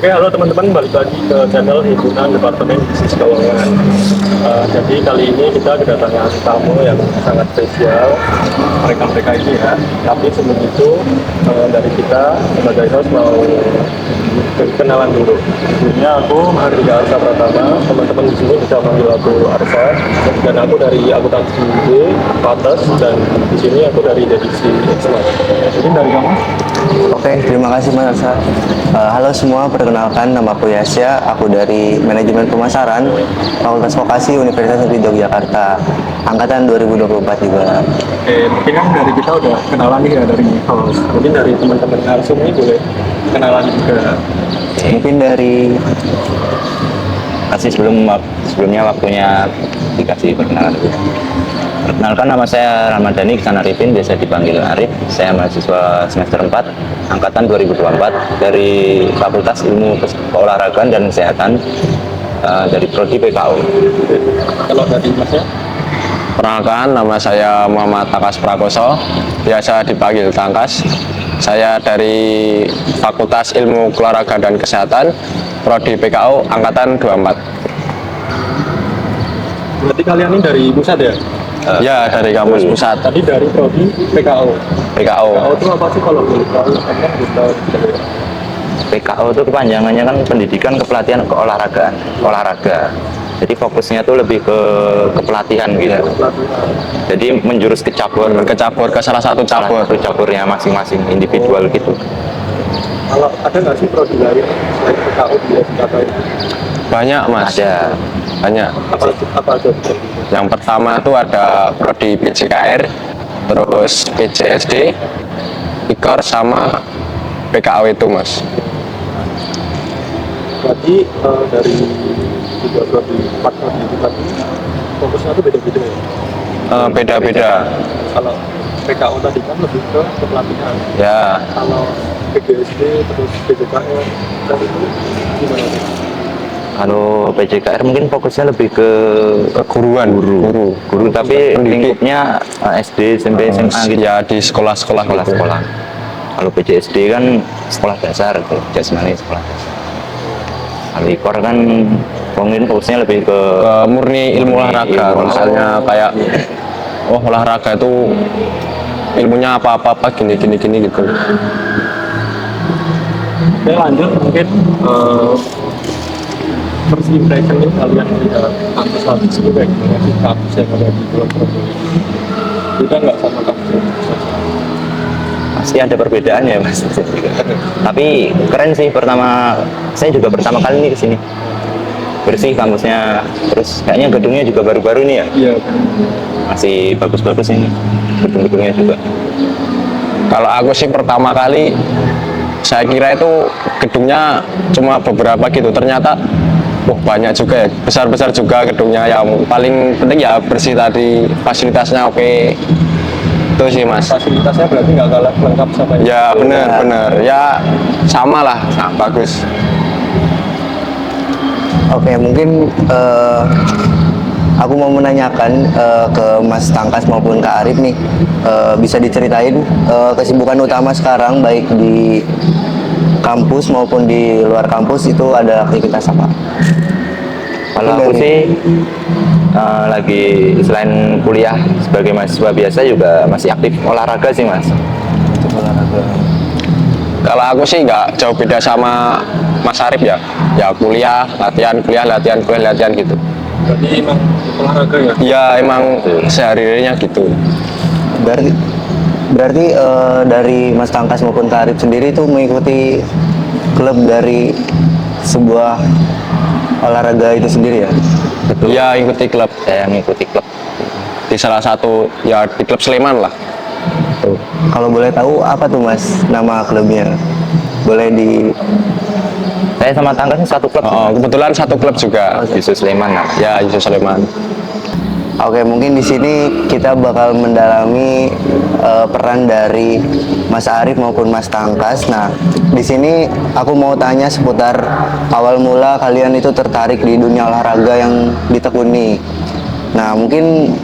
Oke, halo teman-teman, balik lagi ke channel Himpunan Departemen Bisnis Keuangan. Jadi kali ini kita kedatangan tamu yang sangat spesial, mereka ini ya. Tapi sebelum itu dari kita sebagai host mau kenalan dulu. Sebelumnya aku Mahardika Arsa Pratama, teman-teman di sini bisa panggil aku Arsa. Dan aku dari akuntansi B, Patas, dan di sini aku dari divisi Excellence. Jadi dari kamu? Oke, terima kasih Mas Arsa. Halo semua, perkenalkan nama aku Yasya, aku dari Manajemen Pemasaran Fakultas Vokasi Universitas Negeri Yogyakarta, angkatan 2024 juga. Mungkin kan dari kita udah kenalan nih ya dari host. Mungkin dari teman-teman narsum ini boleh kenalan juga. Mungkin dari sebelumnya waktunya dikasih perkenalan dulu. Perkenalkan, nama saya Ramadhani Iksan Arifin, biasa dipanggil Arif. Saya mahasiswa semester 4, angkatan 2024 dari Fakultas Ilmu Keolahragaan dan Kesehatan dari Prodi PKO. Kalau dari masnya? Perkenalkan, nama saya Muhammad Takas Prakoso, biasa dipanggil Tangkas. Saya dari Fakultas Ilmu Keolahragaan dan Kesehatan, Prodi PKO, angkatan 24. Berarti kalian ini dari pusat ya? Ya, dari kampus pusat. Tadi dari Prodi PKO. PKO. PKO itu apa sih kalau boleh tahu? Kan kita PKO itu kepanjangannya kan Pendidikan Kepelatihan Keolahragaan, olahraga. Jadi fokusnya tuh lebih ke kepelatihan gitu. Jadi menjurus ke cabur Ke salah satu cabur. caburnya masing-masing individual gitu. kalau ada nggak sih prodi lain selain PKO di SKT ini? Banyak Mas. Ada Banyak. Apa aja? Yang pertama itu ada Prodi PJKR, terus PJSD, IKOR, sama PKO itu Mas. Berarti dari 3 prodi, 4 prodi itu tadi fokusnya tuh beda-beda ya? Beda-beda. Kalau PKO tadi kan lebih ke kepelatihan. Ya, Kalau PGSD terus PJKR dan itu gimana nih? kalau PJKR mungkin fokusnya lebih ke keguruan. guru tapi lingkupnya SD, SMP, SMA gitu. Ya, di sekolah-sekolah gitu. Sekolah-sekolah. Kalau PJSD kan sekolah dasar, jasmani sekolah dasar. Kalau IKOR kan mungkin fokusnya lebih ke Murni ilmu olahraga. Misalnya kayak olahraga itu ilmunya apa-apa gini gitu. Oke, lanjut mungkin first impression nih kalian melihat kampus itu kayak gimana sih, kampus yang ada di Pulau Probolinggo? Beda nggak sama kampus yang di Pusat? pasti ada perbedaannya Mas. Tapi keren sih, saya juga pertama kali nih kesini. Bersih kampusnya, terus kayaknya gedungnya juga baru-baru nih ya. Iya. Masih bagus-bagus ini gedung-gedungnya juga. Kalau aku sih pertama kali, saya kira itu gedungnya cuma beberapa gitu, ternyata banyak juga ya, besar-besar juga gedungnya. Yang paling penting ya bersih tadi, fasilitasnya oke. Itu sih Mas. Fasilitasnya berarti nggak kalah lengkap sama yang Ya bener, ya sama lah, bagus. Oke, mungkin aku mau menanyakan ke Mas Tangkas maupun Kak Arif nih, bisa diceritain kesibukan utama sekarang baik di kampus maupun di luar kampus itu ada aktivitas apa? Kalau aku sih lagi selain kuliah sebagai mahasiswa biasa juga masih aktif olahraga sih Mas. Olahraga. Kalau aku sih nggak jauh beda sama Mas Arif ya. Ya kuliah, latihan gitu. Berarti emang olahraga ya? Ya emang sehari-harinya gitu. Berarti dari Mas Tangkas maupun Kak Arif sendiri itu mengikuti klub dari sebuah olahraga itu sendiri ya? Betul. Ya ikuti klub Saya mengikuti klub. di salah satu, ya di klub Sleman lah. Tuh. Kalau boleh tahu apa tuh Mas nama klubnya? Boleh di Saya sama Tangkas satu klub. Oh, kebetulan satu klub juga. Yusuf Sleman namanya. Ya Yusuf Sleman. Oke, mungkin di sini kita bakal mendalami peran dari Mas Arif maupun Mas Tangkas. Nah, di sini aku mau tanya seputar awal mula kalian itu tertarik di dunia olahraga yang ditekuni. Nah, mungkin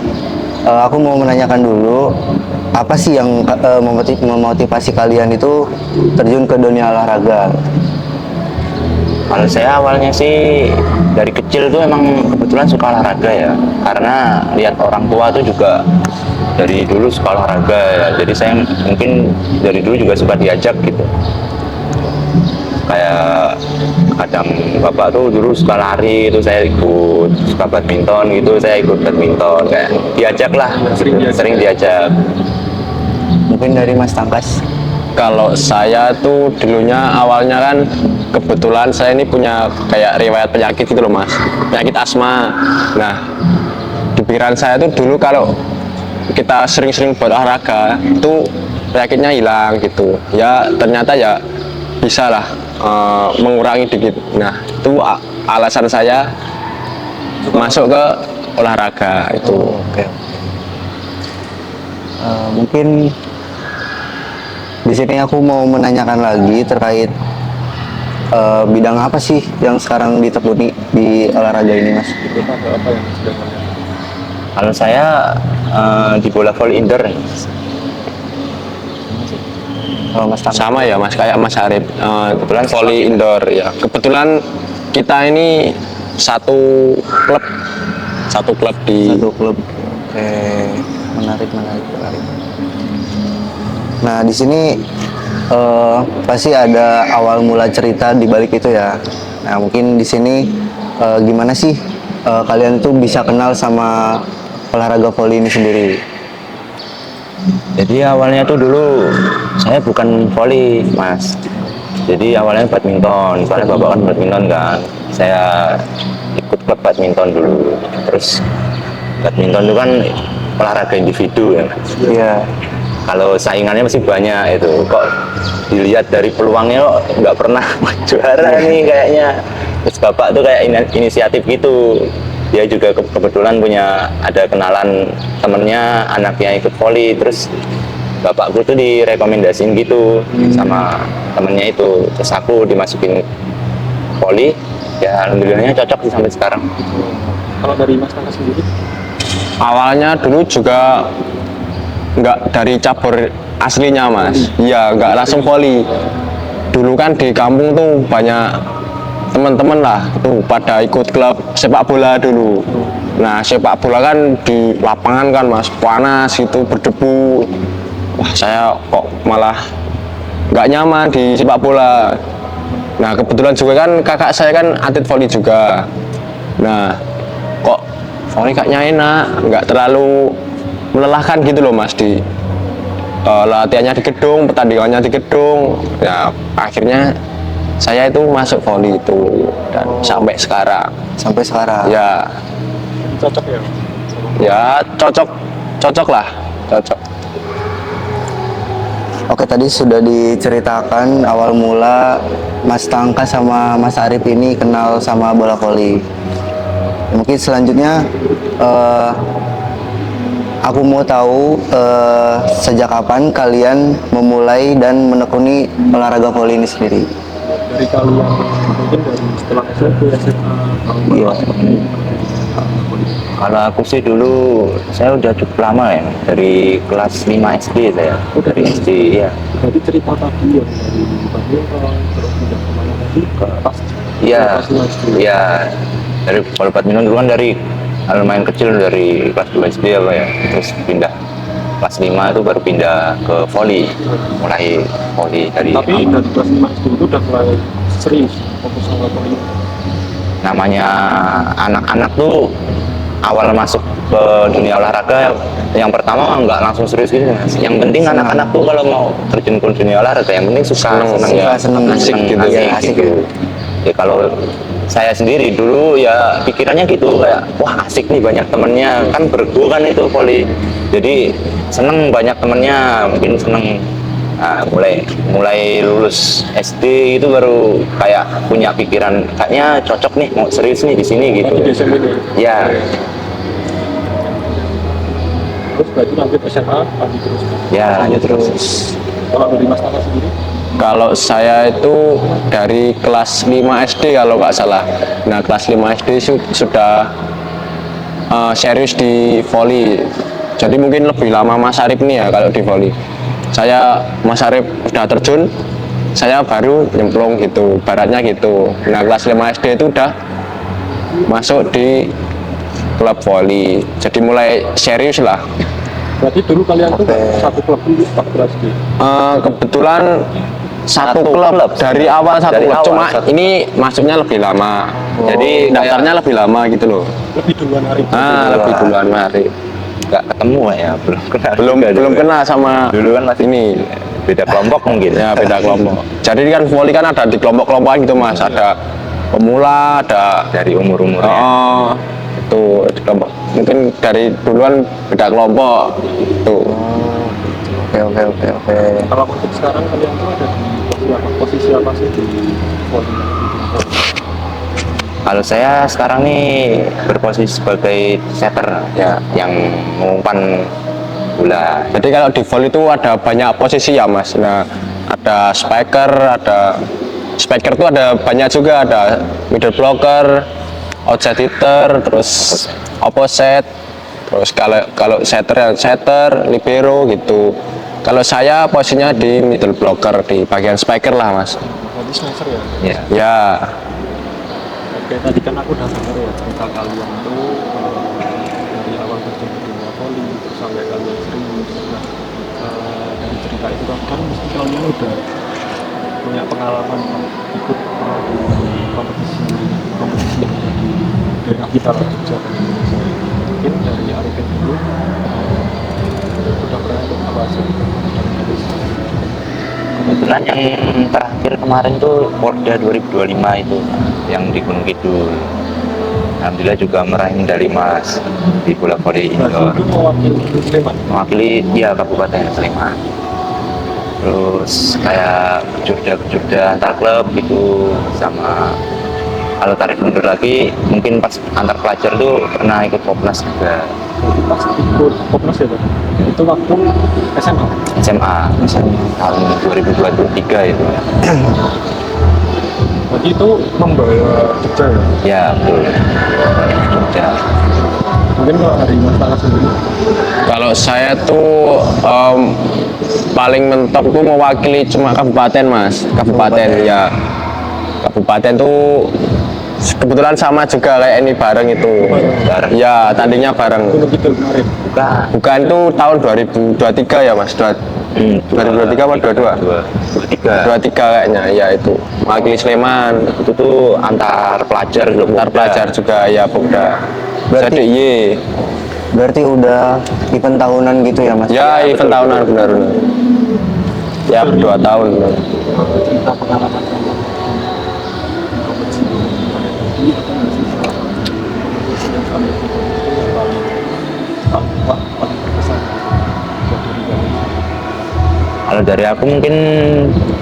aku mau menanyakan dulu, apa sih yang memotivasi kalian itu terjun ke dunia olahraga? Kalau saya awalnya sih dari kecil tuh emang kebetulan suka olahraga ya, karena lihat orang tua tuh juga dari dulu suka olahraga ya, jadi saya mungkin dari dulu juga suka diajak gitu. Kayak kadang bapak tuh dulu suka lari itu saya ikut, suka badminton gitu saya ikut badminton, kayak diajak lah, sering diajak. Mungkin dari Mas Tangkas. Kalau saya tuh dulunya awalnya kan kebetulan saya ini punya kayak riwayat penyakit gitu loh mas, penyakit asma. Nah di pikiran saya tuh dulu kalau kita sering-sering berolahraga itu penyakitnya hilang gitu. Ya ternyata ya bisa lah mengurangi dikit. Nah itu alasan saya masuk ke olahraga itu. Oke. Mungkin di sini aku mau menanyakan lagi terkait bidang apa sih yang sekarang ditekuni di olahraga ini, Mas? Ada apa yang sedang kalian? Kalau saya di bola voli indoor. Kalau Mas Tangkas? Sama ya mas, kayak Mas Arif, kebetulan volley indoor ya. Kebetulan kita ini satu klub di Satu klub. Oke, menarik. Nah, di sini pasti ada awal mula cerita di balik itu ya. Nah, mungkin di sini gimana sih kalian tuh bisa kenal sama olahraga voli ini sendiri? Jadi awalnya tuh dulu saya bukan voli mas, jadi awalnya badminton, soalnya bapak kan badminton kan, saya ikut klub badminton dulu. Terus badminton itu kan olahraga individu ya mas. Iya. Kalau saingannya masih banyak itu, kok dilihat dari peluangnya kok nggak pernah juara nih kayaknya. Terus bapak tuh kayak inisiatif gitu, dia juga kebetulan punya ada kenalan temennya anaknya ikut voli, terus bapakku tuh direkomendasiin gitu sama temennya itu, terus aku dimasukin voli, ya alhamdulillahnya cocok sih sampai sekarang. Kalau dari Mas Tangkas sendiri? awalnya dulu juga nggak dari cabur aslinya mas, ya nggak langsung voli. Dulu kan di kampung tuh banyak teman-teman lah tuh pada ikut klub sepak bola dulu. Nah sepak bola kan di lapangan kan mas, panas itu berdebu. Wah saya kok malah nggak nyaman di sepak bola. Nah kebetulan juga kan kakak saya kan atlet voli juga. Nah kok voli kayaknya enak, nggak terlalu melelahkan gitu loh mas, di latihannya di gedung, pertandingannya di gedung. Ya akhirnya saya itu masuk voli itu dan sampai sekarang. Sampai sekarang. Ya Cocok ya? ya cocok lah, cocok. Oke, tadi sudah diceritakan awal mula Mas Tangkas sama Mas Arif ini kenal sama bola voli. Mungkin selanjutnya aku mau tahu sejak kapan kalian memulai dan menekuni olahraga voli ini sendiri. Dari kalian mungkin dari setelah SMP, SMA, Iya. Kalau aku sih dulu saya udah cukup lama ya, dari kelas 5 SD saya, dari SD ya. Jadi cerita tadi ya dari badminton terus pindah kemana tadi ke atas. Iya, Kelas lima SD. iya. Dari kalau badminton dulu kan dari lumayan kecil, dari kelas 2 SD apa ya, terus pindah kelas 5 itu baru pindah ke voli, mulai voli dari Tapi dari kelas 5 SD itu udah mulai serius fokus sama voli. namanya anak-anak tuh awal masuk ke dunia olahraga yang pertama nggak langsung serius gitu mas. Yang penting anak-anak tuh kalau mau terjun ke dunia olahraga yang penting suka, senang ya, seneng, asik gitu, asik gitu. Ya kalau saya sendiri dulu ya pikirannya gitu, kayak wah asik nih banyak temennya, kan bergu kan itu voli, jadi seneng banyak temennya, mungkin seneng. Nah, mulai lulus SD itu baru kayak punya pikiran kayaknya cocok nih, mau serius nih di sini gitu. Di SMP ini. Ya, Terus berarti lanjut SMA, lanjut terus. ya lanjut terus. Kalau dari Mas Tangkas sendiri? Kalau saya itu dari kelas 5 SD kalau nggak salah. Nah kelas 5 SD sudah serius di voli. Jadi mungkin lebih lama Mas Arif nih ya kalau di voli. Mas Arif udah terjun, saya baru nyemplung gitu, baratnya gitu. Nah kelas 5 SD itu udah masuk di klub voli, jadi mulai serius lah. Berarti dulu kalian tuh satu klub dulu waktu SD. Kebetulan satu Satu klub klub. dari awal satu Dari klub, awal cuma satu. ini masuknya lebih lama. Jadi daftarnya lebih lama gitu loh. Lebih duluan hari itu. Lebih duluan hari. Nggak ketemu ya, belum kenal. Belum juga belum dulu. kena sama Dulu kan masih ini. beda kelompok mungkin. Ya beda kelompok. Jadi kan voli kan ada di kelompok-kelompokan gitu mas. Ada pemula, ada Dari umur-umurnya. itu di kelompok. Mungkin dari duluan beda kelompok. Tuh. Oke. Kalau untuk sekarang kalian tuh ada di posisi apa sih di voli? Kalau saya sekarang nih berposisi sebagai setter ya, yang mengumpan bola. Jadi kalau di volley itu ada banyak posisi ya mas. Nah ada spiker tuh ada banyak juga, ada middle blocker, outside hitter, terus opposite, terus kalau setter, libero gitu. Kalau saya posisinya di middle blocker di bagian spiker lah mas. Berarti semester ya? Ya. Ya Oke, tadi kan aku udah dengar ya cerita kalian tuh dari awal terjun ke dunia voli terus sampai kalian serius. Nah, dari cerita itu kan mesti kalian udah punya pengalaman ikut di kompetisi yang ada di daerah kita lah, Jogja dan Indonesia. Mungkin dari Arifin dulu udah pernah ikut apa aja? Kebetulan yang terakhir kemarin tuh Porda 2025 itu yang di Gunung Kidul. Alhamdulillah juga meraih medali emas di bola voli indoor. Itu mewakili Sleman. Mewakili dia Kabupaten Sleman. Terus kayak kejurda antar klub gitu, sama kalau tarik mundur lagi mungkin pas antar pelajar tuh pernah ikut Popnas juga. Jadi pas ikut Popnas ya, Pak? Itu waktu SMA. SMA tahun 2023 itu. Berarti itu membawa Jogja ya? Ya betul. Jogja. Mungkin kalau dari Mas Tara sendiri, kalau saya tuh paling mentok tuh mewakili cuma kabupaten mas. Kabupaten ya. Kabupaten tuh kebetulan sama juga kayak ini bareng itu. Bareng. Ya tandingnya bareng. Gunung Kidul kemarin. Bukan. Bukan itu tahun 2023 ya mas. 2023 apa 22? 23 kayaknya ya itu. Mewakili Sleman. Itu tuh antar pelajar gitu. Antar pelajar juga ya Popda. Berarti- Jadi Berarti udah event tahunan gitu ya mas? ya event tahunan benar. Ya 2 tahun. Cerita pengalaman kamu di kompetisi yang kalian ikuti, apa nggak sih kompetisi yang kalian ikuti itu yang paling berkesan buat diri kalian? Kalau dari aku mungkin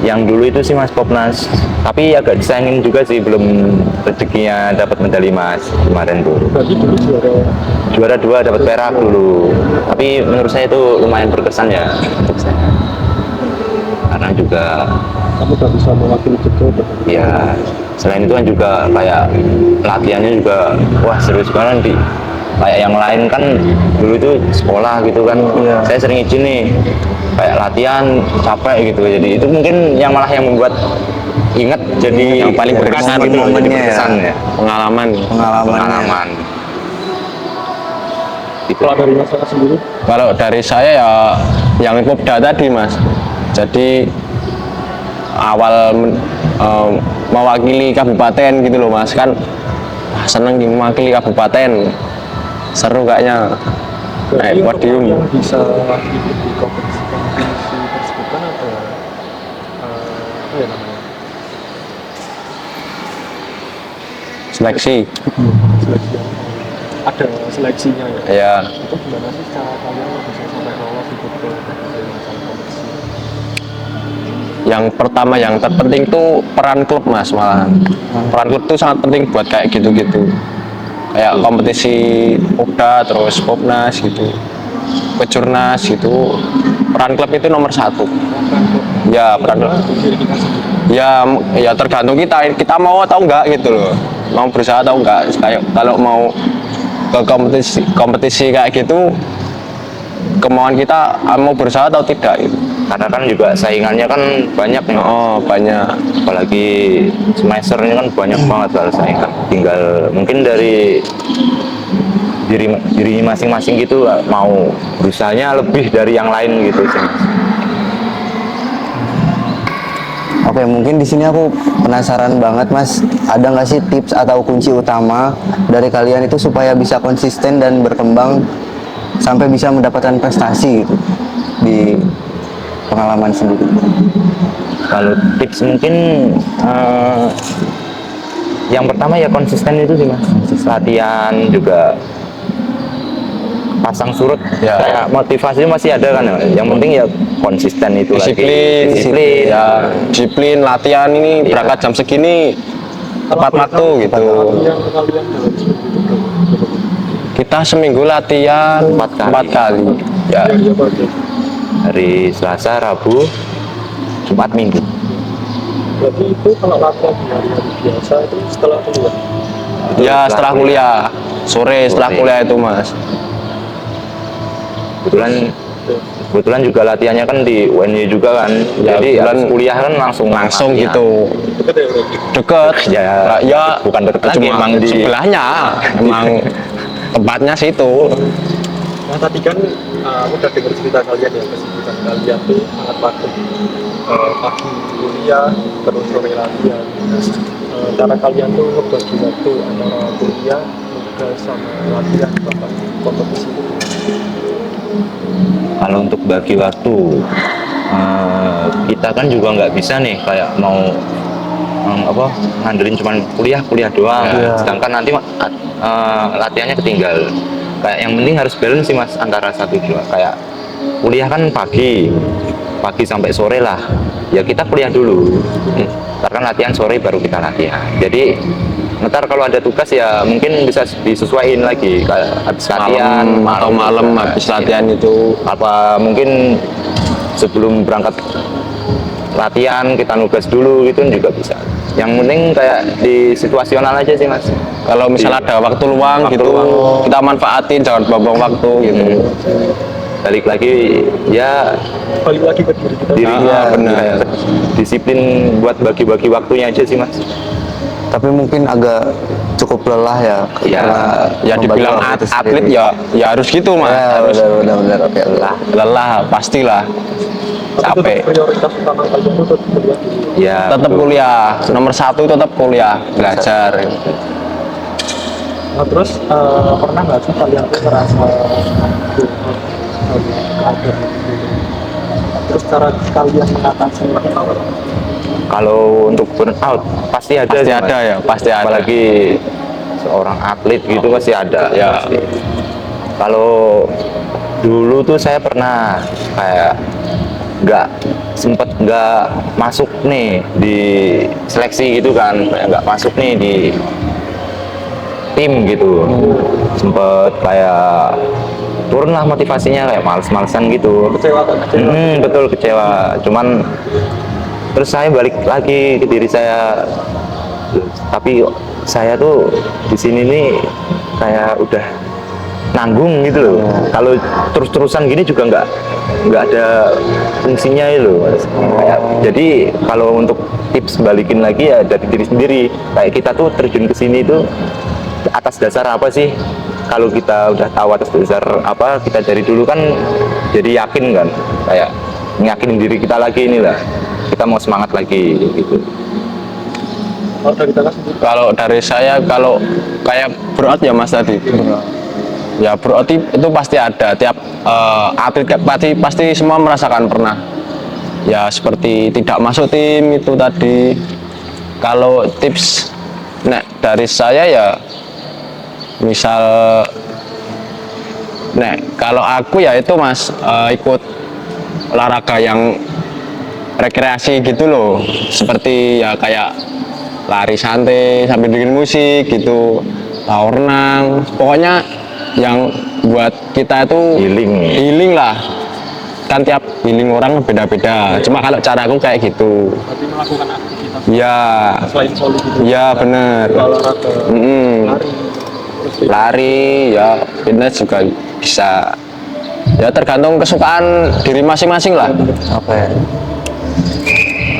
yang dulu itu sih Mas Popnas, tapi agak disayangin juga sih belum rezekinya dapat medali emas kemarin tuh. Berarti dulu Juara 2 dapat perak dulu, tapi menurut saya itu lumayan berkesan ya untuk saya. Karena juga kamu udah bisa mewakili Jogja, berarti ya selain itu kan juga kayak latihannya juga wah serius banget di kayak yang lain kan dulu itu sekolah gitu kan. Iya. Saya sering izin nih kayak latihan capek gitu, jadi itu mungkin yang malah yang membuat ingat jadi Yang paling berkesan gitu loh, jadi momennya ya. berkesan ya. Pengalaman. Pengalaman gitu. kalau dari Mas Tara sendiri, Kalau dari saya ya yang Popda tadi mas. Jadi awal mewakili kabupaten gitu loh mas kan. Wah, seneng mewakili kabupaten. Seru kayaknya. berarti Naik untuk podium. yang bisa ikut di kompetisi tersebut kan ada apa ya namanya? Seleksi. Seleksi yang ada seleksinya ya. Ya. Itu gimana sih cara kalian bisa sampai lolos ikut ke kompetisi? Yang pertama yang terpenting tuh peran klub mas malahan. Peran klub tuh sangat penting buat kayak gitu-gitu. Kayak kompetisi Popda terus Popnas gitu, Kejurnas gitu. Peran klub itu nomor 1. Ya peran klub. Diri kita sendiri. Ya tergantung kita mau atau enggak gitu loh, mau berusaha atau enggak. Kayak kalau mau ke kompetisi kayak gitu, kemauan kita mau berusaha atau tidak gitu. karena kan juga saingannya kan banyak nih. Oh, banyak. Apalagi semester ini kan banyak banget kalau saingan. Tinggal mungkin dari diri masing-masing gitu mau berusahanya lebih dari yang lain gitu sih. Oke, mungkin di sini aku penasaran banget Mas, ada nggak sih tips atau kunci utama dari kalian itu supaya bisa konsisten dan berkembang sampai bisa mendapatkan prestasi gitu di pengalaman sendiri? Kalau tips mungkin yang pertama ya konsisten itu sih Mas. Latihan juga pasang surut Ya. kayak motivasi masih ada kan ya. Yang penting ya konsisten itu Disiplin, lagi. Disiplin. ya, disiplin latihan ini Iya. berangkat jam segini tepat waktu gitu. Yang kalian dalam seminggu itu Kita seminggu latihan 4 kali. Ya, hari apa aja? Hari Selasa, Rabu, Jumat, Minggu. Berarti itu kalau latihan di hari-hari biasa itu setelah kuliah. ya setelah kuliah, sore setelah Sore. kuliah itu Mas. Kebetulan juga latihannya kan di UNY juga kan. Ya, Jadi kebetulan habis kuliah kan langsung Langsung latihan. gitu. Deket ya berarti. Deket. Ya, bukan deket lagi, cuma emang di- sebelahnya. Emang tempatnya situ. Nah tadi kan aku udah dengar cerita kalian ya, kesibukan kalian tuh sangat padat. Pagi kuliah, terus sore latihan. Terus cara kalian tuh ngebagi waktu antara kuliah, tugas sama latihan bahkan kompetisi itu. Kalau untuk bagi waktu, kita kan juga nggak bisa nih kayak mau ngandelin cuman kuliah doang. Iya. Sedangkan nanti latihannya ketinggal. Kayak yang penting harus balance sih Mas antara satu dua. Kayak kuliah kan pagi sampai sore lah. Ya kita kuliah dulu. Karena latihan sore baru kita latihan. Jadi ntar kalau ada tugas ya mungkin bisa disesuaiin lagi kayak habis latihan Atau malam juga. habis latihan itu. Apa mungkin sebelum berangkat latihan kita nugas dulu gitu juga bisa. Yang penting kayak di situasional aja sih Mas. Kalau misalnya ada waktu luang Waktu gitu, luang. kita manfaatin, jangan buang waktu gitu. Balik lagi ya Balik lagi ke diri kita. dirinya Ah, benar. kayak disiplin buat bagi-bagi waktunya aja sih Mas. Tapi mungkin agak cukup lelah ya. Ya, karena Ya membagi dibilang waktu itu atlet sendiri. ya harus gitu Mas. Ya, Harus benar oke lelah. lelah pastilah. Tapi Capek. tetap prioritas utama kalian itu tetap kuliah dulu. Ya Tetap betul. kuliah, nomor 1 tetap kuliah, belajar. Nah terus pernah nggak sih kalian tuh ngerasa kader gitu? Terus cara kalian mengatasi itu apa? Kalau untuk burnout pasti ada Pasti sih, Mas. ada ya, pasti ada. Apalagi seorang atlet gitu pasti ada Ya. pasti. Kalau dulu tuh saya pernah kayak nggak masuk nih di seleksi gitu kan, kayak nggak masuk nih di tim gitu. Sempet kayak turun lah motivasinya, kayak males-malesan gitu. Kecewa kan? Betul kecewa. Cuman terus saya balik lagi ke diri saya. Tapi saya tuh di sini nih kayak udah nanggung gitu loh. Kalau terus-terusan gini juga nggak ada fungsinya itu loh. Mas. Kayak, jadi kalau untuk tips balikin lagi ya dari diri sendiri. Kayak kita tuh terjun ke sini tuh atas dasar apa sih? Kalau kita udah tahu atas dasar apa, kita dari dulu kan jadi yakin kan, kayak ngiyakinin diri kita lagi inilah, kita mau semangat lagi gitu. Kalau dari Tengah sendiri, Kalau dari saya, kalau kayak burnout ya Mas tadi. Ya burnout itu pasti ada. Tiap atlet pasti semua merasakan pernah. Ya seperti tidak masuk tim itu tadi. Kalau tips dari saya ya misal kalau aku ya itu Mas ikut olahraga yang rekreasi gitu loh, seperti ya kayak lari santai sambil dengerin musik gitu, renang, pokoknya yang buat kita itu healing lah. Kan tiap healing orang beda-beda, cuma kalau caraku kayak gitu. berarti melakukan aktivitas Ya, selain voli gitu. ya bener. Olahraga, Mm-mm. lari, terus Lari ya, fitness juga bisa. Ya tergantung kesukaan diri masing-masing lah. Oke.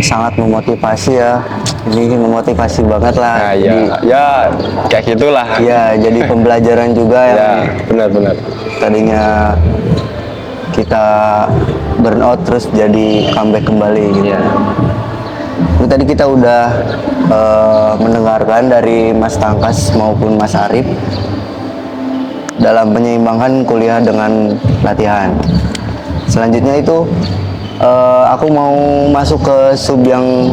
Sangat memotivasi ya. Ini memotivasi banget lah. Nah, ya kayak gitulah. Ya, jadi pembelajaran juga yang Ya, benar-benar. tadinya kita burn out terus jadi comeback kembali gitu. Ini tadi kita udah mendengarkan dari Mas Tangkas maupun Mas Arif dalam penyeimbangkan kuliah dengan latihan. Selanjutnya itu aku mau masuk ke sub yang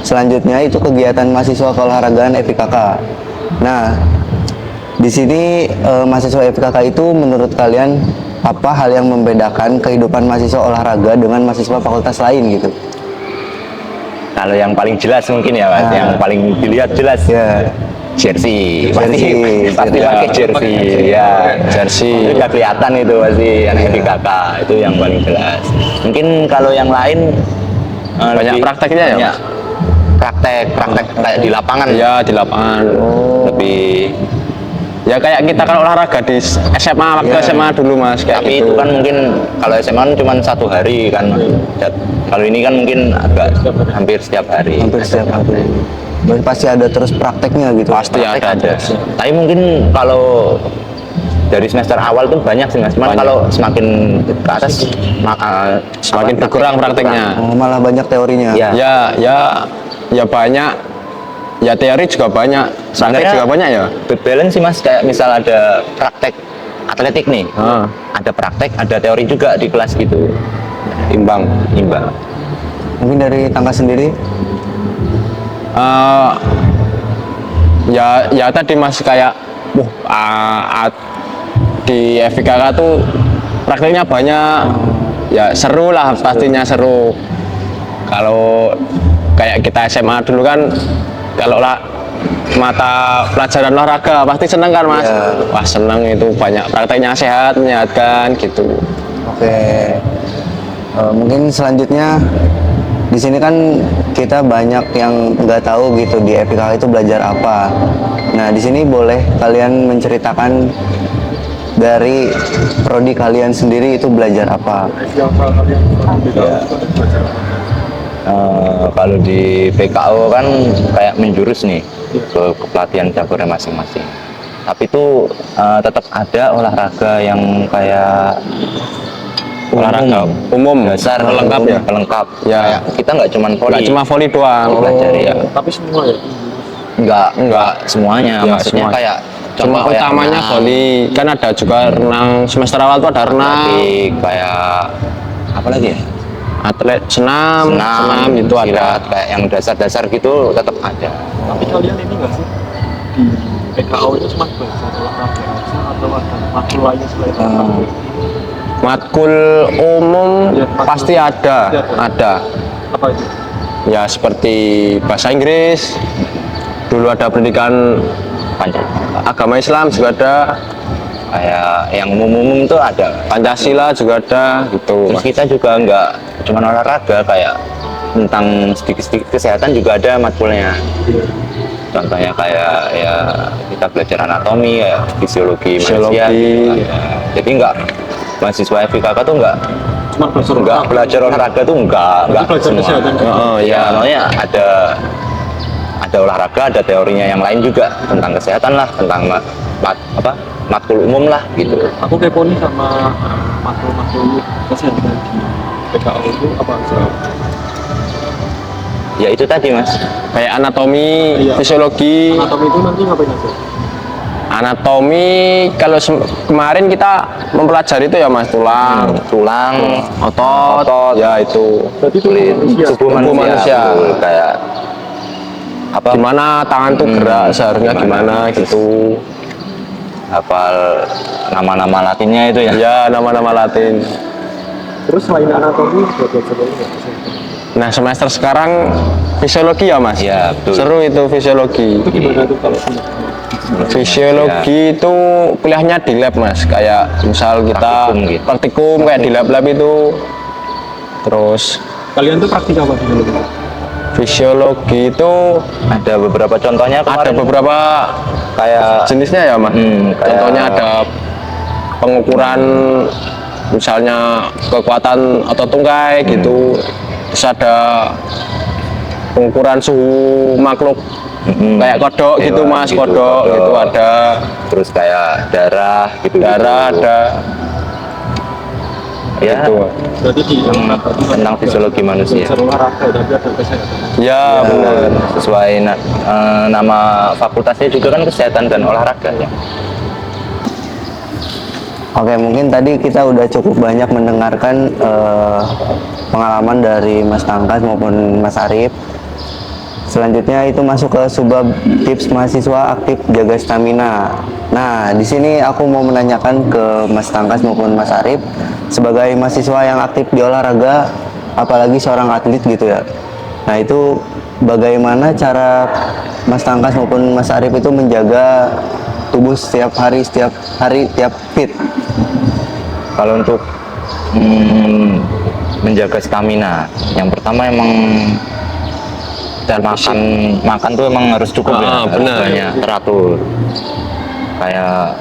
selanjutnya, itu kegiatan mahasiswa keolahragaan FIKK. Nah, di sini mahasiswa FIKK itu menurut kalian apa hal yang membedakan kehidupan mahasiswa olahraga dengan mahasiswa fakultas lain gitu? Kalau yang paling jelas mungkin ya Mas, yang paling dilihat jelas Ya, jersey, Jersey, pasti ya. pakai jersey, ya Jersey. udah kelihatan itu pasti anak FIKK itu yang paling jelas. Mungkin kalau yang lain Banyak lebih prakteknya ya, banyak praktek kayak di lapangan, Ya di lapangan. lebih. Ya kayak kita kalau olahraga di SMA, waktu SMA dulu Mas, kayak Tapi gitu. itu kan mungkin kalau SMA kan cuma 1 hari kan. Kalau ini kan mungkin agak hampir setiap hari. hampir setiap hari. Berarti pasti ada terus prakteknya gitu. Pasti Praktek ada. Tapi mungkin kalau dari semester awal tuh banyak sih Mas. Cuman Banyak. kalau semakin ke atas Semakin berkurang prakteknya. Oh, malah banyak teorinya. Ya. Ya banyak. Ya teori juga banyak, praktek Sebenarnya juga banyak ya. good balance sih Mas, kayak misal ada praktek atletik nih. Ah. Ada praktek, ada teori juga di kelas gitu. Imbang. Imbang. Mungkin dari Tangkas sendiri. Ya tadi Mas kayak di FIKK tuh prakteknya banyak, ya seru lah, pastinya seru. Kalau kayak kita SMA dulu kan, kalau lah mata pelajaran olahraga pasti seneng kan Mas. Ya. Wah seneng, itu banyak prakteknya, sehat, menyehatkan gitu. Oke. Mungkin selanjutnya di sini kan kita banyak yang nggak tahu gitu di FIKK itu belajar apa. Nah, di sini boleh kalian menceritakan dari prodi kalian sendiri itu belajar apa? Siapa kalian beda belajar? Kalau di PKO kan kayak menjurus nih ke pelatihan caburnya masing-masing. Tapi itu tetap ada olahraga yang kayak Olahraga umum, dasar, lengkap ya. pelengkap. Ya. Kayak kita nggak cuma Nggak voli, cuma voli doang. pelajari ya. Tapi semua ya. Nggak semuanya. Ya, Maksudnya semua. kayak Cuma contoh kayak utamanya renang, voli, kan ada juga renang, semester awal tuh ada renang, atletik, kayak apa lagi ya? atlet senam itu ada. silat, kayak yang dasar-dasar gitu tetap ada. Tapi kalian ini nggak sih di PKO itu cuma belajar olahraga aja atau ada matkul lainnya selain olahraga? Matkul umum Ya, matkul. pasti ada. Apa itu? Ya seperti bahasa Inggris, dulu ada pendidikan agama Islam juga ada, Kayak yang umum-umum itu ada. Pancasila juga ada gitu. Terus kita juga nggak cuma olahraga, kayak tentang sedikit-sedikit kesehatan juga ada matkulnya. Contohnya kayak ya kita belajar anatomi, ya fisiologi manusia. Fisiologi. Ada. Jadi nggak mahasiswa FIKK tuh nggak Cuma belajar nggak belajar olahraga tuh nggak belajar semua. kesehatan. Oh, Ya, ya. makanya ada olahraga, ada teorinya yang lain juga tentang kesehatan lah, tentang matkul umum lah gitu. Aku kepo nih sama matkul-matkul kesehatan di PKO itu apa aja? Ya itu tadi Mas. Kayak anatomi, Iya. fisiologi. Anatomi itu nanti ngapain aja? Anatomi kalau kemarin kita mempelajari itu ya Mas, tulang, otot, ya itu. Berarti itu manusia. Tubuh Tubuh manusia. betul. Kayak apa? Gimana tangan tuh gerak seharusnya gimana gitu. Hafal nama-nama Latinnya itu ya. Ya nama-nama Latin. Terus selain anatomi belajar lagi nggak sih? Nah semester sekarang fisiologi ya Mas. Ya, betul. Seru itu fisiologi. Itu gimana tuh kalau Fisiologi itu kuliahnya di lab Mas. Kayak misal kita Praktikum gitu. praktikum kayak di lab-lab itu. Terus kalian tuh praktik apa dulu? fisiologi itu Ada beberapa contohnya ada kemarin. beberapa Kayak jenisnya ya Mas. kayak Contohnya ada pengukuran misalnya kekuatan otot tungkai gitu, terus ada pengukuran suhu makhluk kayak kodok gitu Hewan mas, gitu, kodok gitu ada, terus kayak darah gitu, darah ada ya gitu. Berarti di tentang fisiologi manusia. unsur olahraga tapi ada kesehatan. Ya benar. Sesuai nama fakultasnya juga kan kesehatan dan olahraga ya. Oke, mungkin tadi kita udah cukup banyak mendengarkan pengalaman dari Mas Tangkas maupun Mas Arif. Selanjutnya itu masuk ke subbab tips mahasiswa aktif jaga stamina. Nah, di sini aku mau menanyakan ke Mas Tangkas maupun Mas Arif sebagai mahasiswa yang aktif di olahraga, apalagi seorang atlet gitu ya. Nah, itu bagaimana cara Mas Tangkas maupun Mas Arif itu menjaga tubuh setiap hari tiap fit? Kalau untuk menjaga stamina, yang pertama emang dan makan tuh emang harus cukup ya, harus benar. banyak, teratur. Kayak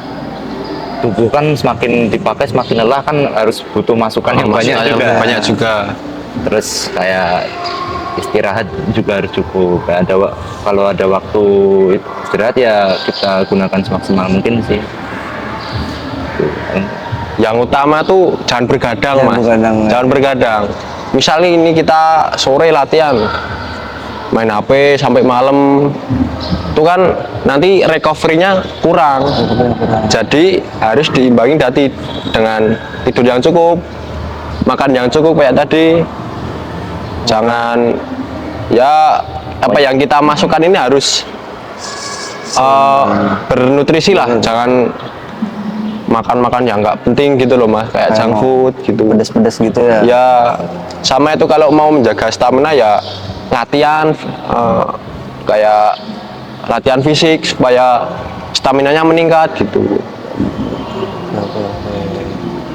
tubuh kan semakin dipakai semakin lelah, kan harus butuh masukan yang banyak juga. Banyak juga. Terus kayak istirahat juga harus cukup. Kayak kalau ada waktu istirahat ya kita gunakan semaksimal mungkin sih. Yang utama tuh jangan bergadang mas, begadang, ya. jangan bergadang. Misalnya ini kita sore latihan main HP sampai malam, itu kan nanti recovery-nya kurang. Jadi harus diimbangi dengan tidur yang cukup, makan yang cukup kayak tadi. Jangan ya apa yang kita masukkan ini harus bernutrisi lah, jangan makan-makan yang nggak penting gitu loh mas, kayak junk food gitu. Pedas-pedas gitu ya. Ya sama itu, kalau mau menjaga stamina ya latihan kayak latihan fisik supaya staminanya meningkat gitu.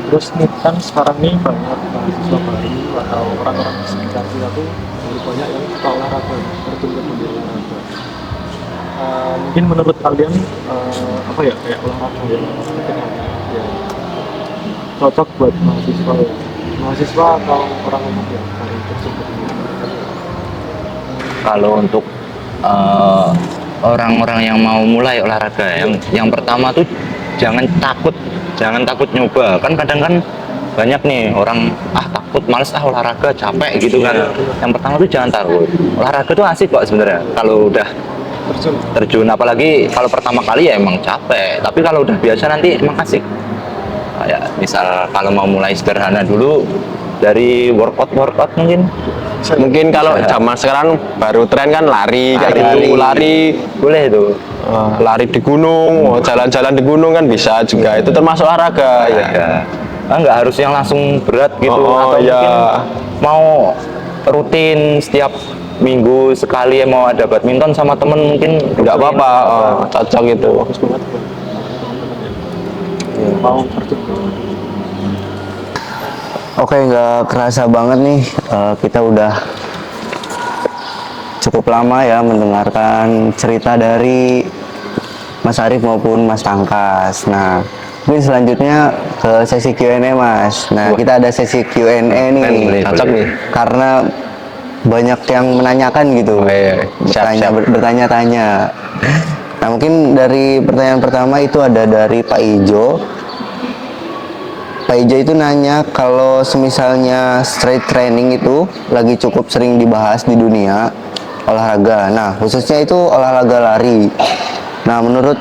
Terus nih kan sekarang nih banyak mahasiswa baru atau orang-orang di sekitar kita tuh lebih banyak yang suka olahraga, terjun ke dunia olahraga. Mungkin menurut kalian apa ya, kayak olahraga yang ya, cocok buat mahasiswa atau orang umum yang baru terjun ke dunia olahraga? Kalau untuk orang-orang yang mau mulai olahraga, yang pertama tuh jangan takut nyoba. Kan kadang kan banyak nih orang takut, males olahraga, capek gitu kan. Yang pertama tuh jangan takut. Olahraga tuh asik kok sebenarnya. Kalau udah terjun, apalagi kalau pertama kali ya emang capek. Tapi kalau udah biasa nanti emang asik. Kayak misal kalau mau mulai sederhana dulu dari workout mungkin Kalau zaman sekarang baru tren kan lari kayak gitu, lari boleh itu. lari di gunung, jalan-jalan di gunung kan bisa juga, itu termasuk olahraga ya. Nggak harus yang langsung berat gitu, atau ya. mungkin mau rutin setiap minggu sekali mau ada badminton sama temen mungkin Nggak apa-apa, cocok itu. Bagus banget buat mau terjun ke Oke, nggak kerasa banget nih kita udah cukup lama ya mendengarkan cerita dari Mas Arif maupun Mas Tangkas. Nah, mungkin selanjutnya ke sesi Q&A Mas. Nah, kita ada sesi Q&A nih. Cocok nih. Karena banyak yang menanyakan gitu. Iya. Siap. Bertanya-tanya. Nah, mungkin dari pertanyaan pertama itu ada dari Pak Ijo. Pak Ijo itu nanya kalau semisalnya strength training itu lagi cukup sering dibahas di dunia olahraga. Nah, khususnya itu olahraga lari. Nah, menurut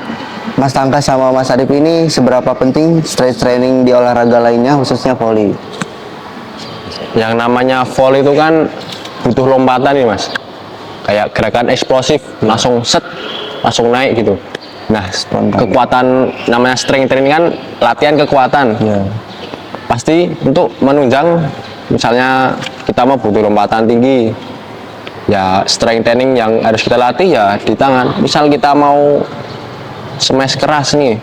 Mas Tangkas sama Mas Arif ini seberapa penting strength training di olahraga lainnya, khususnya volley? Yang namanya volley itu kan butuh lompatan nih mas, kayak gerakan eksplosif, langsung naik gitu. Nah, kekuatan namanya strength training kan latihan kekuatan. Pasti untuk menunjang, misalnya kita mau butuh lompatan tinggi, ya strength training yang harus kita latih ya di tangan. Misal kita mau smash keras nih,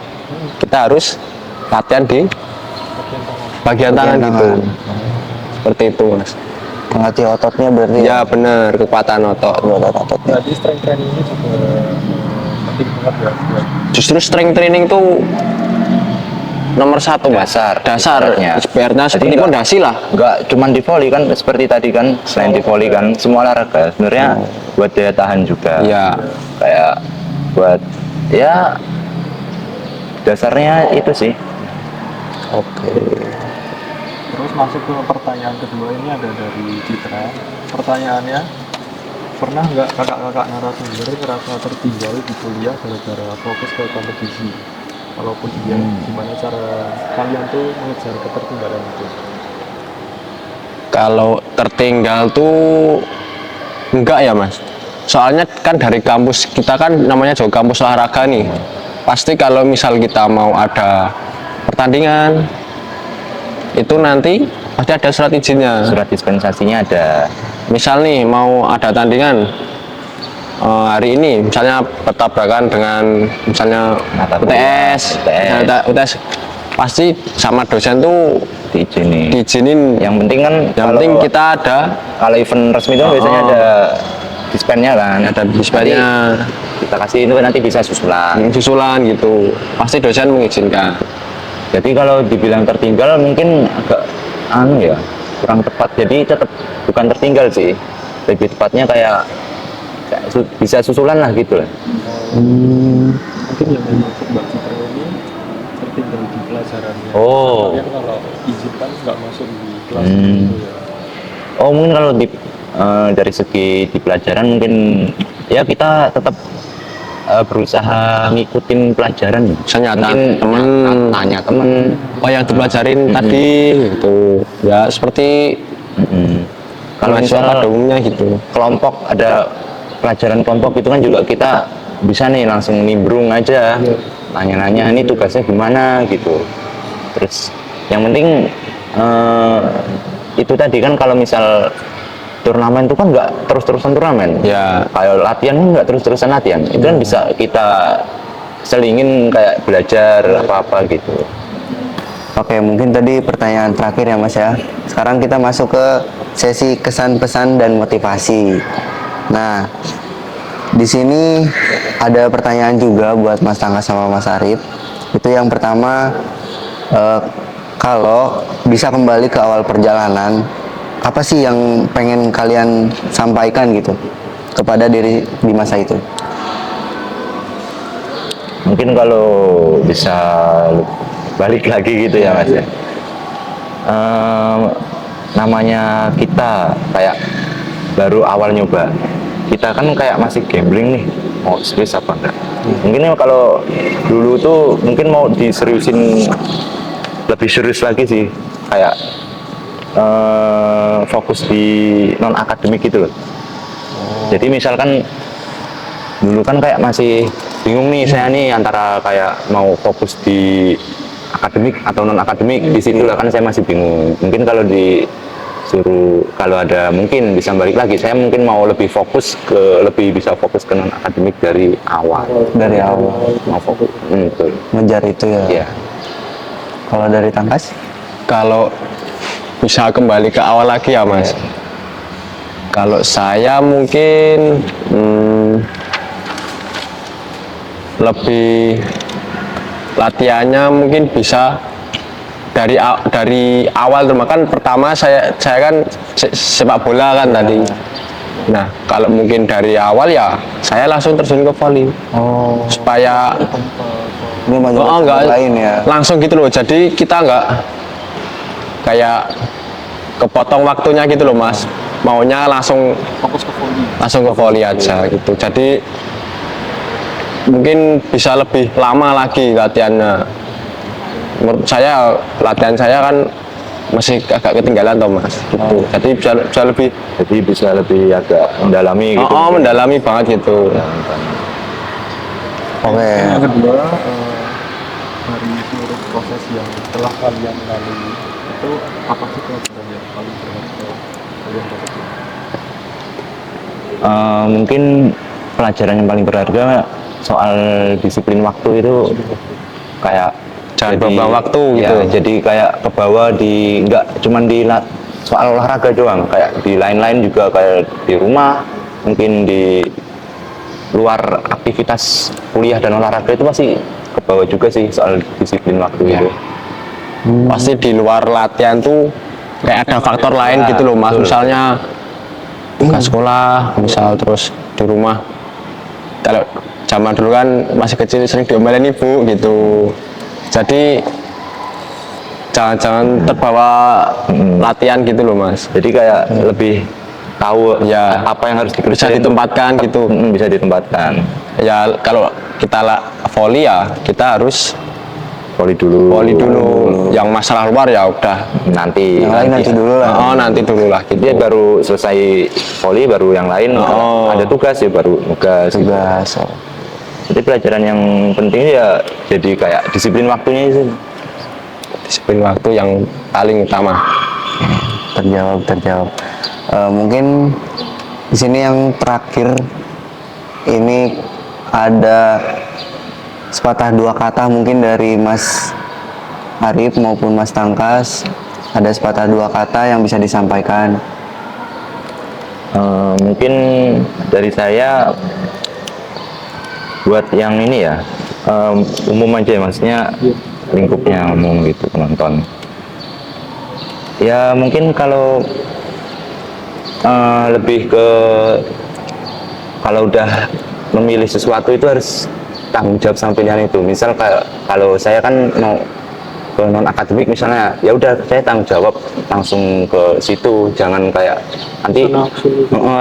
kita harus latihan di bagian tangan gitu. Seperti itu mas. Melatih ototnya berarti Ya benar, kekuatan otot. ototnya. Jadi strength training ini juga penting banget ya buat Justru strength training tuh nomor satu Mas. Dasar ibaratnya. Sebenarnya Jadi seperti nggak- pondasi lah. Nggak cuman di volley kan seperti tadi kan, selain di volley kan semua olahraga sebenarnya buat daya tahan juga. Iya. Kayak buat ya dasarnya itu sih. Oke. Terus masuk ke pertanyaan kedua, ini ada dari Citra. Pertanyaannya, pernah nggak kakak-kakak narasumber ngerasa tertinggal di kuliah gara-gara fokus ke kompetisi? Walaupun iya, gimana cara kalian tuh mengejar ketertinggalan itu? Kalau tertinggal tuh enggak ya Mas. Soalnya kan dari kampus kita kan namanya juga kampus olahraga nih. Pasti kalau misal kita mau ada pertandingan itu nanti pasti ada surat izinnya. Surat dispensasinya ada. Misal nih mau ada tandingan hari ini misalnya bertabrakan dengan misalnya Mata UTS, kuliah, misalnya UTS pasti sama dosen tuh diizinin. diizinin. Yang penting kan Yang penting kita ada kalau event resmi itu biasanya Oh. ada dispennya kan. ada dispennya. Nanti kita kasih itu nanti bisa susulan. Susulan gitu pasti dosen mengizinkan. Jadi kalau dibilang tertinggal mungkin agak ya kurang tepat. Jadi tetap bukan tertinggal sih. Lebih tepatnya kayak bisa susulan lah gitu lah. Mungkin yang dimaksud Mbak Citra ini tertinggal di pelajarannya. Oh. Kalian kalau izin kan nggak masuk di kelas Hmm. gitu ya. Oh mungkin kalau dari segi di pelajaran mungkin ya kita tetap berusaha ngikutin pelajaran. Misalnya Mungkin temen tanya temen. apa yang dipelajarin tadi gitu ya seperti Kalau mahasiswa misal pada umumnya gitu. kelompok ada pelajaran kelompok itu kan juga kita bisa nih langsung nimbrung aja nanya-nanya ini tugasnya gimana gitu. Terus yang penting itu tadi kan kalau misal turnamen itu kan nggak terus-terusan turnamen Ya. kalau latihan kan nggak terus-terusan latihan itu kan bisa kita selingin kayak belajar apa-apa gitu. Oke, mungkin tadi pertanyaan terakhir ya Mas ya. Sekarang kita masuk ke sesi kesan pesan dan motivasi. Nah, di sini ada pertanyaan juga buat Mas Tangga sama Mas Arif. Itu yang pertama, kalau bisa kembali ke awal perjalanan, apa sih yang pengen kalian sampaikan gitu kepada diri di masa itu? Mungkin kalau bisa balik lagi gitu ya Mas ya. Namanya kita kayak baru awal nyoba, kita kan kayak masih gambling nih, mau serius apa enggak. Mungkin kalau dulu tuh mungkin mau diseriusin lebih serius lagi sih, kayak fokus di non akademik gitu loh. Jadi misalkan dulu kan kayak masih bingung nih saya nih antara kayak mau fokus di akademik atau non akademik. Di situ lah kan saya masih bingung. Mungkin kalau disuruh kalau ada mungkin bisa balik lagi, saya mungkin mau lebih bisa fokus ke non akademik dari awal. Dari awal Mau fokus. Betul. ngejar itu ya. Iya. Kalau dari Tangkas? Kalau bisa kembali ke awal lagi ya Mas. Kalau saya mungkin lebih latihannya mungkin bisa dari awal tuh kan pertama saya kan sepak bola kan tadi. Nah kalau mungkin dari awal ya saya langsung terjun ke volley supaya Ini mau enggak lain ya. langsung gitu loh. Jadi kita enggak kayak kepotong waktunya gitu loh Mas. Maunya langsung Fokus ke volley. volley aja gitu. Jadi mungkin bisa lebih lama lagi latihannya. Menurut saya latihan saya kan masih agak ketinggalan toh Mas gitu. Jadi bisa lebih Jadi bisa lebih agak mendalami gitu. mendalami banget gitu. Oke. Yang kedua, dari seluruh proses yang telah kalian lalui itu apa sih pelajaran yang paling berharga kalian dapetin? Mungkin pelajaran yang paling berharga soal disiplin waktu itu kayak Jangan buang-buang waktu ya, gitu. jadi kayak kebawa di nggak cuman di soal olahraga doang, kayak di lain-lain juga kayak di rumah, mungkin di luar aktivitas kuliah dan olahraga itu pasti kebawa juga sih soal disiplin waktu itu. Pasti di luar latihan tuh kayak ada faktor lain gitu loh mas, misalnya tugas sekolah misal, terus di rumah kalau zaman dulu kan masih kecil sering diomelin ibu gitu, jadi jangan terbawa latihan gitu loh mas. Jadi kayak lebih tahu Ya, apa yang harus bisa dikerjain. ditempatkan gitu. Bisa ditempatkan. Ya kalau kita volley ya kita harus Volley dulu. volley dulu, yang masalah luar ya udah Nanti. Yang lain nanti dulu lah. oh nanti dulu lah gitu. Dia baru selesai volley, baru yang lain ada tugas ya, baru tugas. Tugas. Jadi pelajaran yang penting ya jadi kayak disiplin waktunya itu. Disiplin waktu yang paling utama. Terjawab. Mungkin di sini yang terakhir ini ada sepatah dua kata mungkin dari Mas Arif maupun Mas Tangkas, ada sepatah dua kata yang bisa disampaikan. Mungkin dari saya buat yang ini ya, umum aja, maksudnya lingkupnya umum gitu, penonton. Ya mungkin kalau lebih ke, kalau udah memilih sesuatu itu harus tanggung jawab sama pilihan itu. Misal kayak kalau saya kan mau ke non akademik misalnya, ya udah saya tanggung jawab langsung ke situ, jangan kayak nanti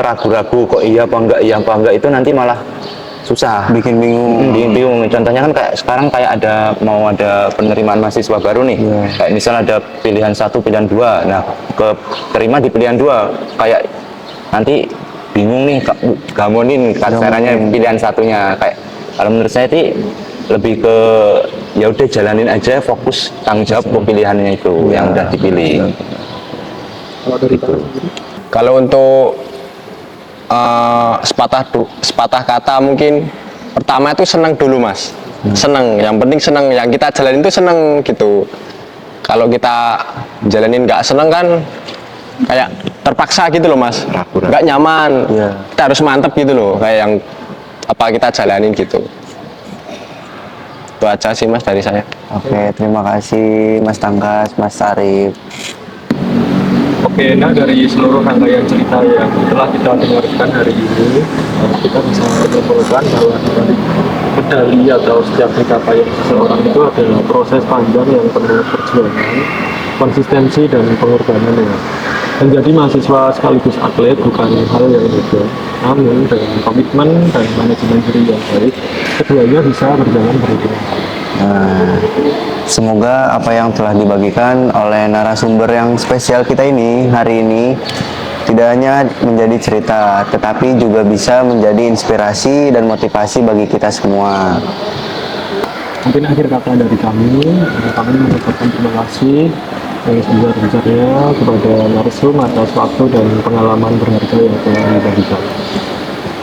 ragu-ragu kok iya apa enggak itu nanti malah susah, Bikin bingung. bingung. Contohnya kan kayak sekarang kayak mau ada penerimaan mahasiswa baru nih, kayak misal ada pilihan 1 pilihan 2, nah terima di pilihan 2, kayak nanti bingung nih, gamonin caranya pilihan satunya. Kayak kalau menurut saya sih lebih ke ya udah jalanin aja, fokus tanggung jawab ke pilihannya itu yang udah dipilih. Kalau dari kamu sendiri? Kalau untuk sepatah kata mungkin pertama itu senang dulu mas. Senang, yang penting senang, yang kita jalanin itu senang gitu. Kalau kita jalanin nggak senang kan kayak terpaksa gitu loh mas, Ragu-ragu. nggak nyaman. Iya. Kita harus mantep gitu loh, kayak yang apa kita jalanin gitu. Itu aja sih mas dari saya. Oke, terima kasih Mas Tangkas, Mas Arif. Oke, nah dari seluruh rangkaian cerita yang telah kita dengarkan hari ini, kita bisa menyimpulkan bahwa dari medali atau setiap pencapaian seseorang itu adalah proses panjang yang penuh perjuangan, konsistensi dan pengorbanan ya. Menjadi mahasiswa sekaligus atlet bukan hal yang mudah, namun dengan komitmen dan manajemen diri yang baik, keduanya bisa berjalan beriringan. Nah, semoga apa yang telah dibagikan oleh narasumber yang spesial kita ini hari ini tidak hanya menjadi cerita, tetapi juga bisa menjadi inspirasi dan motivasi bagi kita semua. Mungkin akhir kata dari kami mengucapkan terima kasih yang sebesar-besarnya kepada narsum atas waktu dan pengalaman berharga yang telah dibagikan.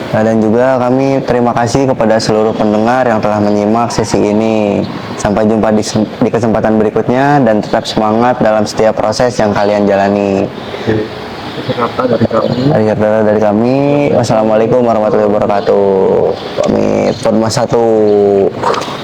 Nah, dan juga kami terima kasih kepada seluruh pendengar yang telah menyimak sesi ini. Sampai jumpa di kesempatan berikutnya dan tetap semangat dalam setiap proses yang kalian jalani. Akhir kata dari kami. Akhir kata dari kami, wassalamualaikum warahmatullahi wabarakatuh. Pamit, Forma 1.